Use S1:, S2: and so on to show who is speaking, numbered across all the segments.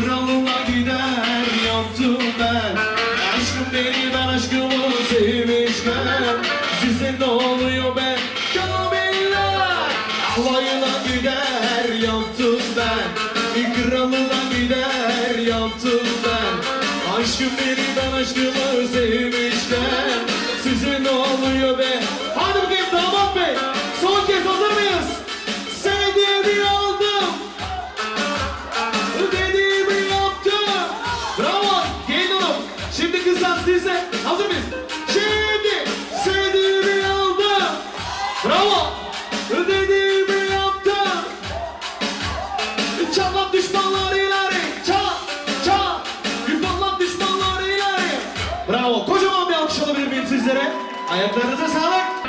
S1: kralına gider yaptım ben. Aşkım beni ben aşkımı sevmişler. Size ne oluyor be kamiller? Alayına gider yaptım ben. Bir kralına gider yaptım ben. Aşkım beni ben aşkımı sevmişler. Size ne oluyor be? Hadi bakayım damat bey. Son kez hazır mıyız? Sevdiğimi aldım. Dediğimi yaptım. Bravo. Geliyorum. Şimdi kızlar size. Hazır mıyız? Şimdi sevdiğimi aldım. Bravo. Dediğimi yaptım. Çalan düşmanlar ileri. Çal. Çal. Yuvarlan düşmanlar ileri. Bravo. Kocaman bir alkış alabilir miyim sizlere? Ayaklarınıza sağlık.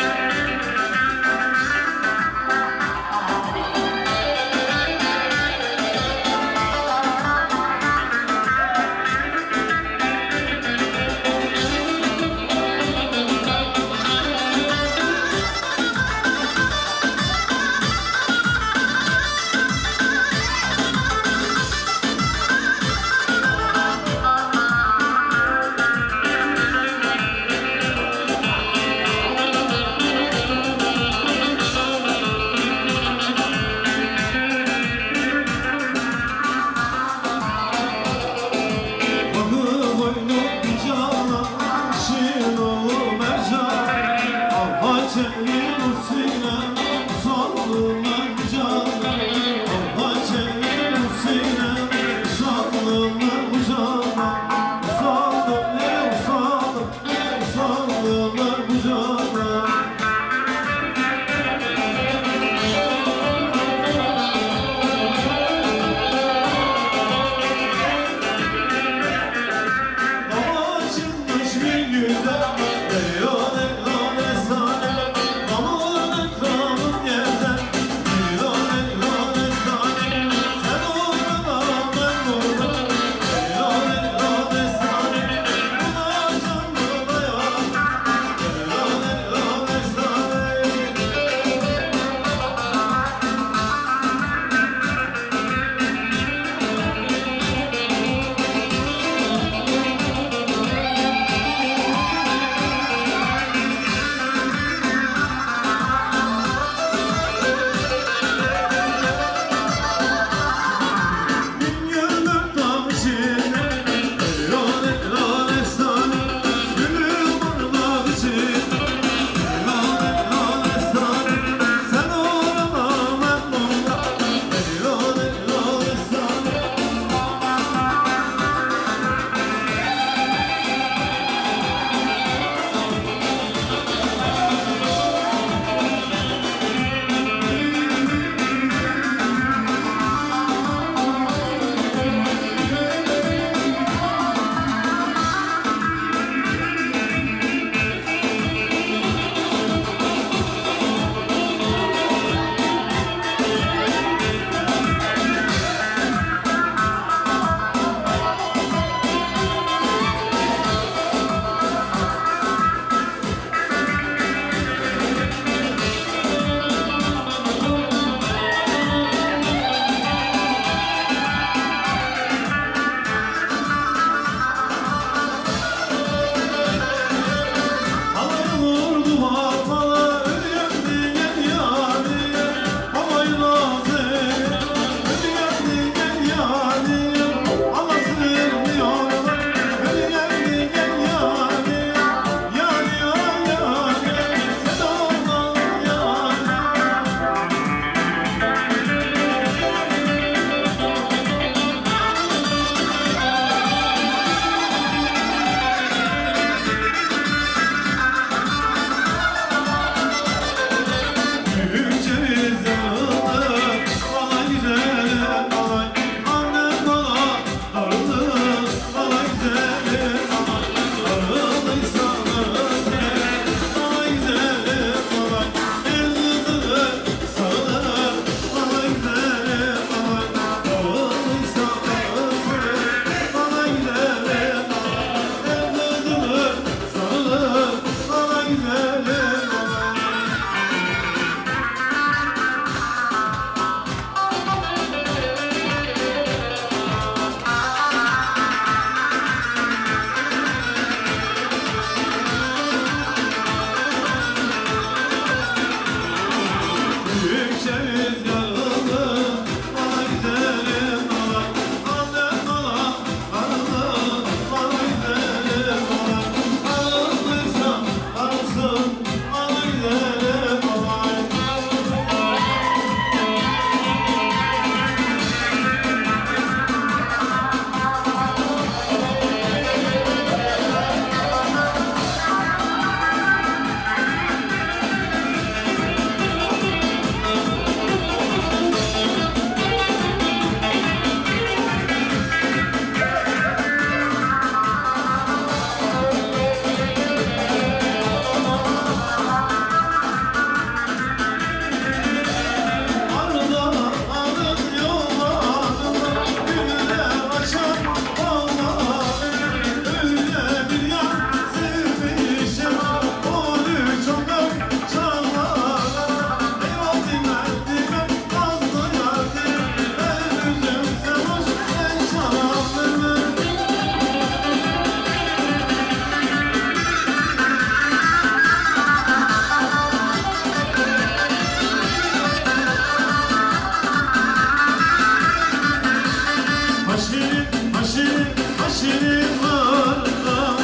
S2: Haşirin var,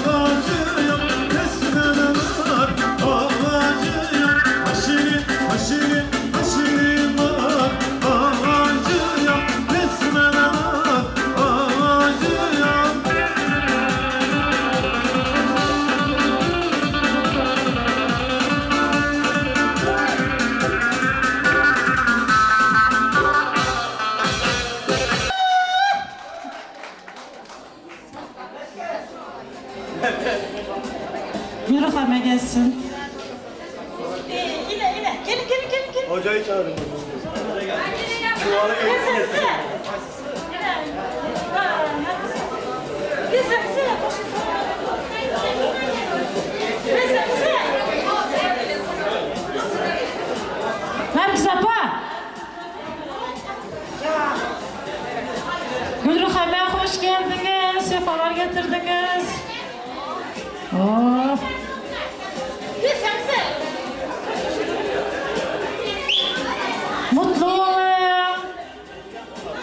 S2: ağacı yok. Resmen var, ağacı yok. Haşirin, haşirin, haşirin var, ağacı yok. Resmen var, ağacı yok.
S3: Yürü hemen gelsin.
S4: İle. Gelin.
S2: Hocayı çağırın.
S3: Nergis apa? Gülrü hemen hoş geldiniz. Sefalar getirdiniz. Oh. Mutlu olun.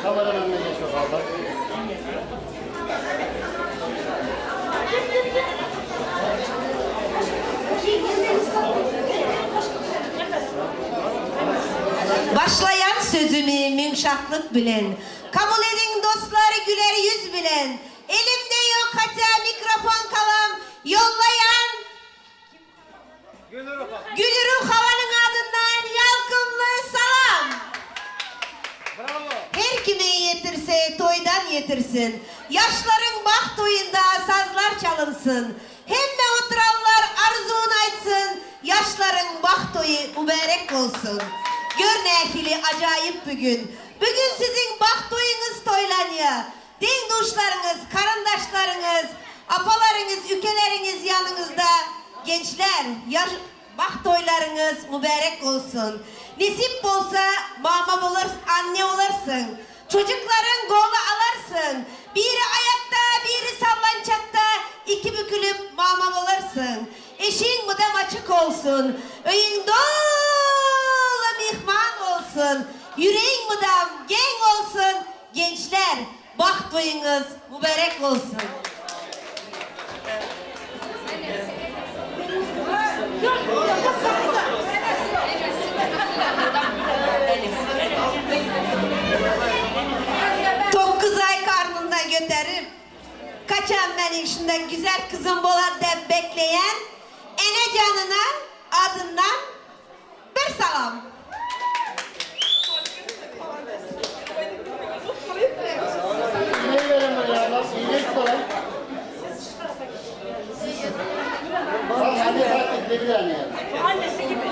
S2: Kameranın önüne geçiyor abla.
S5: Başlayan sözümü münşaklık bilen, kabul edin dostları güler yüz bilen, elimde yok hatta mikrofon kalam, yollayan Gülürüm havanın adından yalkınlı salam. Her kime yetirse toydan yetirsin, yaşların bak toyunda sazlar çalınsın, hemme oturanlar arzun aytsın, yaşların bak toyu mübarek olsun. Gör nefili acayip bugün. Bugün sizin bak toyunuz toylanıyor. Din duşlarınız, karındaşlarınız, apalarınız, ükeleriniz yanınızda. Gençler, bak toylarınız mübarek olsun. Nasip olsa mama olur, anne olursun. Çocukların golü alarsın. Biri ayakta, biri sallanacakta, iki bükülüp mama olursun. Eşin müdem açık olsun. Öyün dolu mihman olsun. Yüreğin müdem gen olsun. Gençler, bak toyunuz mübarek olsun. Dokuz ay karnında götürüp kaçan benim şundan güzel kızım bolar de bekleyen ene canına adından bir salam.
S2: Ne verin böyle abla? İyilik sorun. Bak hadi bak bir yani.
S4: Annesi gibi.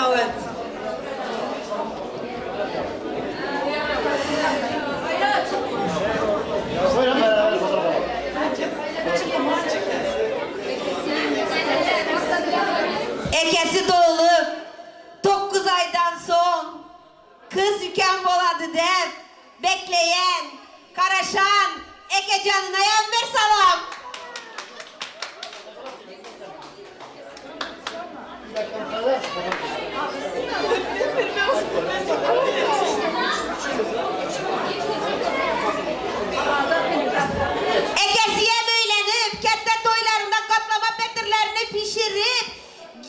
S5: Evet.
S2: Buyurun beraber fotoğraf alalım.
S5: Ekesi doğulu 9 aydan son kız yüken boladı dev bekleyen karaşan eke canına yan bir salam. Ekesiye böylenip kette toylarında katlama petirlerini pişirip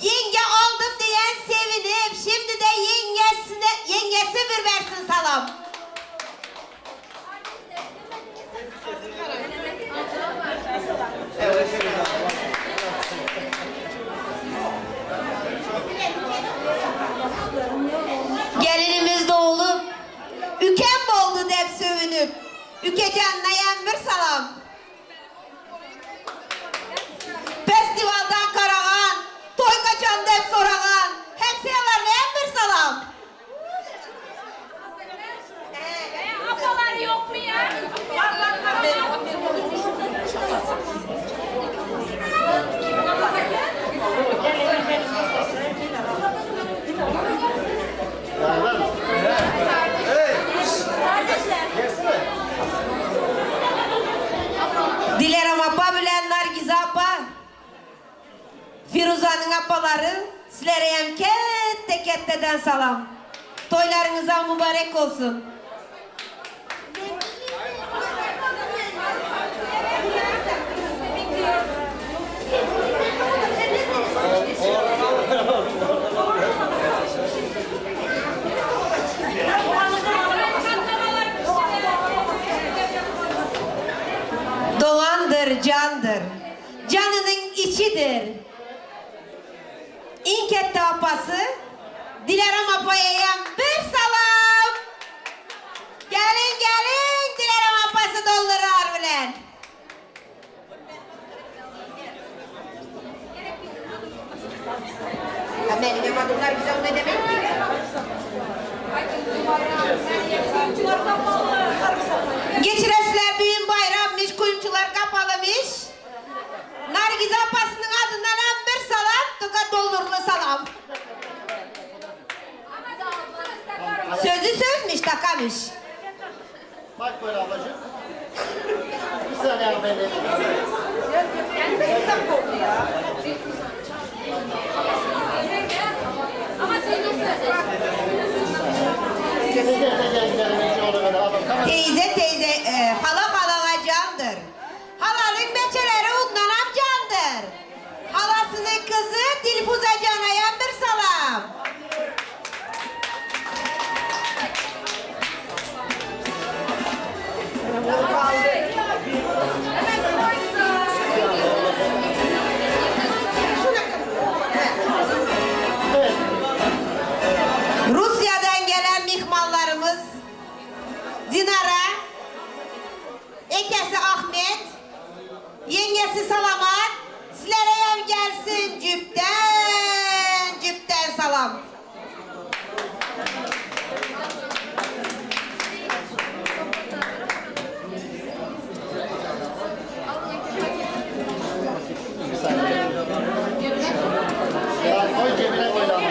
S5: yenge aldım diyen sevinip şimdi de yengesi bir versin salam. Gelinimiz de olup ükem oldu dep sövünüp ükecanına yan bir salam. Festivaldan karağan, toy kaçan dep sorağan, hepsi yalan bir salam.
S4: Apalar yok mu ya?
S2: Beraber mi? Hey! Gelsene.
S5: Firuza'nın apaları sizlere hem kette ketteden salam. Toylarınıza mübarek olsun. Doğandır, candır. Canının içidir. İnkette apası, Dilara'm apaya bir salam. Gelin gelin, Dilara'm apası doldurar bilen. Ya benim yamadımlar bize ne demek ki? Geçiresler düğün bayrammış, kuyumcular kapalımış. Nargiz apasının adından hem bir salam, tuka doldurulu salam. Sözü sözmüş, takamış.
S2: Bak böyle ablacığım. Bir saniye hanımefendi.
S4: Ama sen nasıl
S5: Teyze teyze, hala halana candır. Halanın beçeleri ondan amcandır. Halasının kızı Dilfuza Canay'a bir salam. Rusya'dan gelen mihmanlarımız Dinara, ekesi Ahmet, yengesi Salamat, sizlere ev gelsin cüpten salam.
S2: Ya koy cebine koy lan.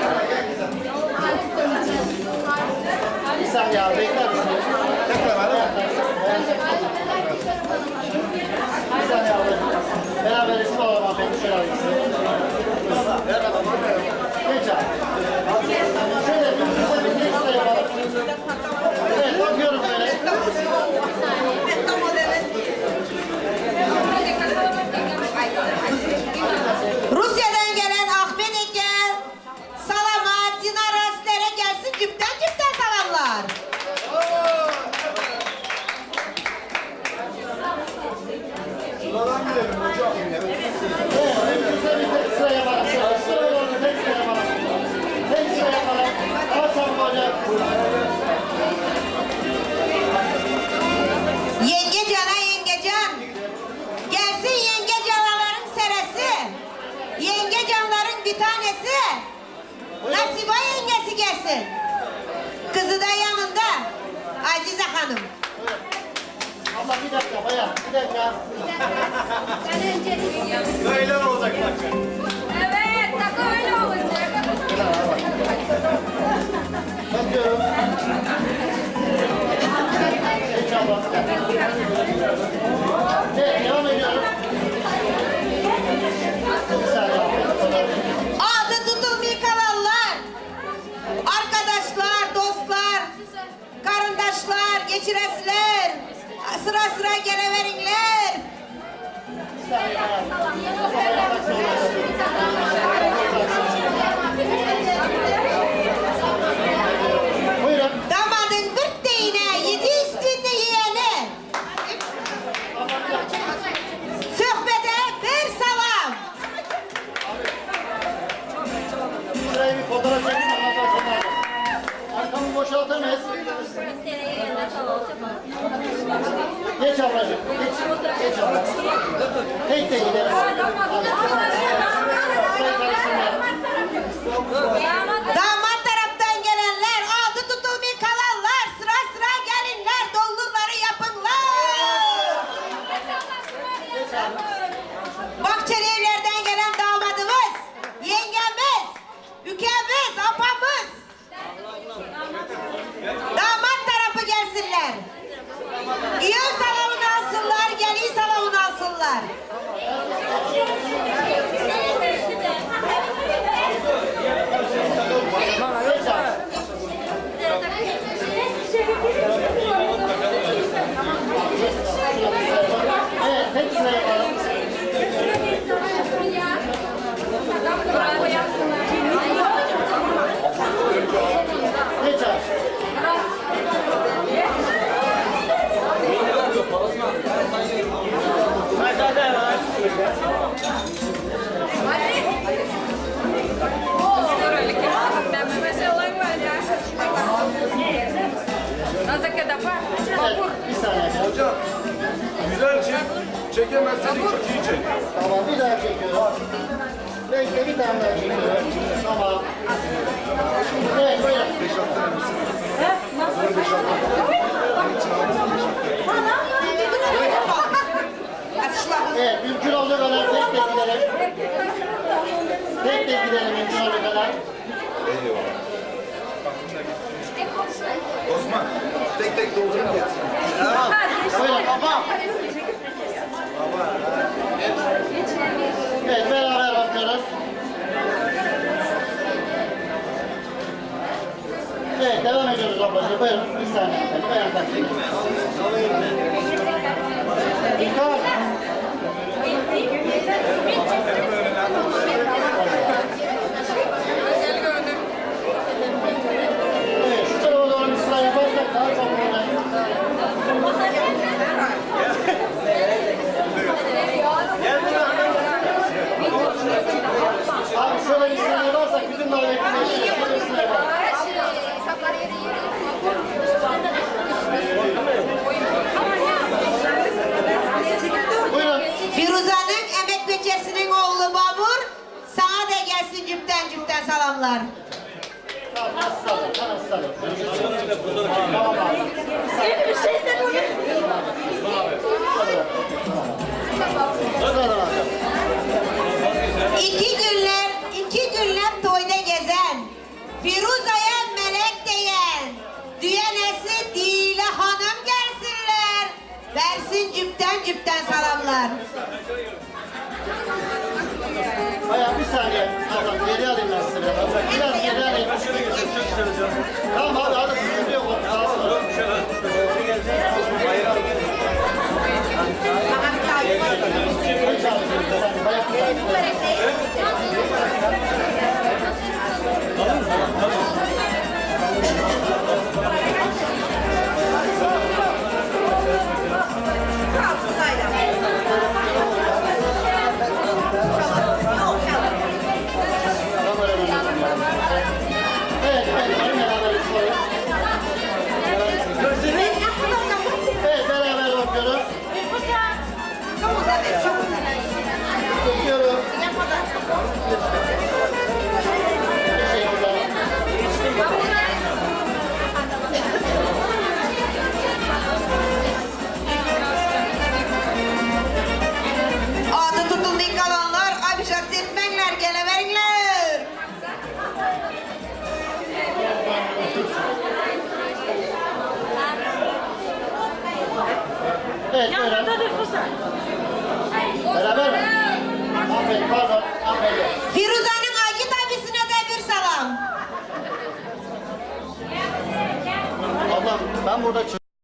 S2: Bir saniye abi bekler misiniz? Tekrar var ya. Bir saniye abi. Beraber resim alalım hanımefendi. Şöyle alayım size. Geç abi. Şöyle bir resim yapalım. Evet bakıyoruz böyle.
S5: Rusya'dan gelen Ahmet Ege, Salamat, Dinara, sizlere gelsin cüpten salamlar.
S2: Sıra yapalım. Sıra yapalım. Tek sıra yapalım. Tek sıra yapalım. Al sen böyle.
S5: Yengecan. Gelsin yengecanların seresi. Yengecanların bir tanesi. Nasiba yengesi gelsin. Kızı da yanında. Azize Hanım.
S2: Ama bir dakika bayan. Bir dakika.
S1: Böyle olacak bak.
S4: Evet, takı öyle olacak.
S2: Bakıyorum. Geç abla. Evet devam ediyorum. Bir saniye abi.
S5: Adı tutulmuyor kalanlar. Arkadaşlar, dostlar, karındaşlar, geçiresler. Sıra geleverinler.
S2: Bir saniye bayan. Buyurun.
S5: Damadın 40 değine, 7 üstünde yiyene. Sohbete bir salam.
S2: Şuraya bir fotoğraf çekin ondan sonra. Arkamı boşaltır mıyız? Geç ablacığım. Geç abla. Tek de gidelim.
S5: Damat taraftan gelenler, adı tutulmuyor kalanlar, sıra gelinler, doldurları yapınlar. Bahçeli evlerden gelen damadımız, yengemiz, ükemiz, apamız. Damat tarafı gelsinler. İyi salamını alsınlar, gelin salamını alsınlar.
S2: sıra yapalım. Geç abi. Evet, bir saniye.
S6: Hocam, güzel çek. Çekemezsen ikinciyi çek.
S2: Tamam, bir daha çekiyorum. Bekle, bir tane daha çekiyorum. Tamam. Evet, buyurun. Evet, mümkün olduğu kadar tek tek gidelim. Tek tek gidelim mümkün olduğu kadar.
S6: Osman, tek tek doldurup getir.
S2: Buyurun, baba. Evet, beraber bakıyoruz. Evet, devam ediyoruz ablacığım. Buyurun, bir saniye. Buyurun, bakayım. İlkan. Evet, şu tarafa doğru bir sıra yaparsak daha çok olur. Abi şöyle bir sıra yaparsak bütün davetliler şöyle bir sıra yapar. Buyurun.
S5: Firuza'nın emek becesinin oğlu Babur. Sana da gelsin cüpten cüpten salamlar.
S2: Tamam abi.
S5: İki günler toyda gezen, Firuza'ya melek diyen, düğenesi Dile hanım gelsinler, versin cüpten cüpten salamlar.
S2: Bayağı bir saniye. Tamam, geri alayım ben sizi. Biraz geri alayım. Tamam abi, hadi sıkıntı yok. Sağ olun. Bayağı bir saniye.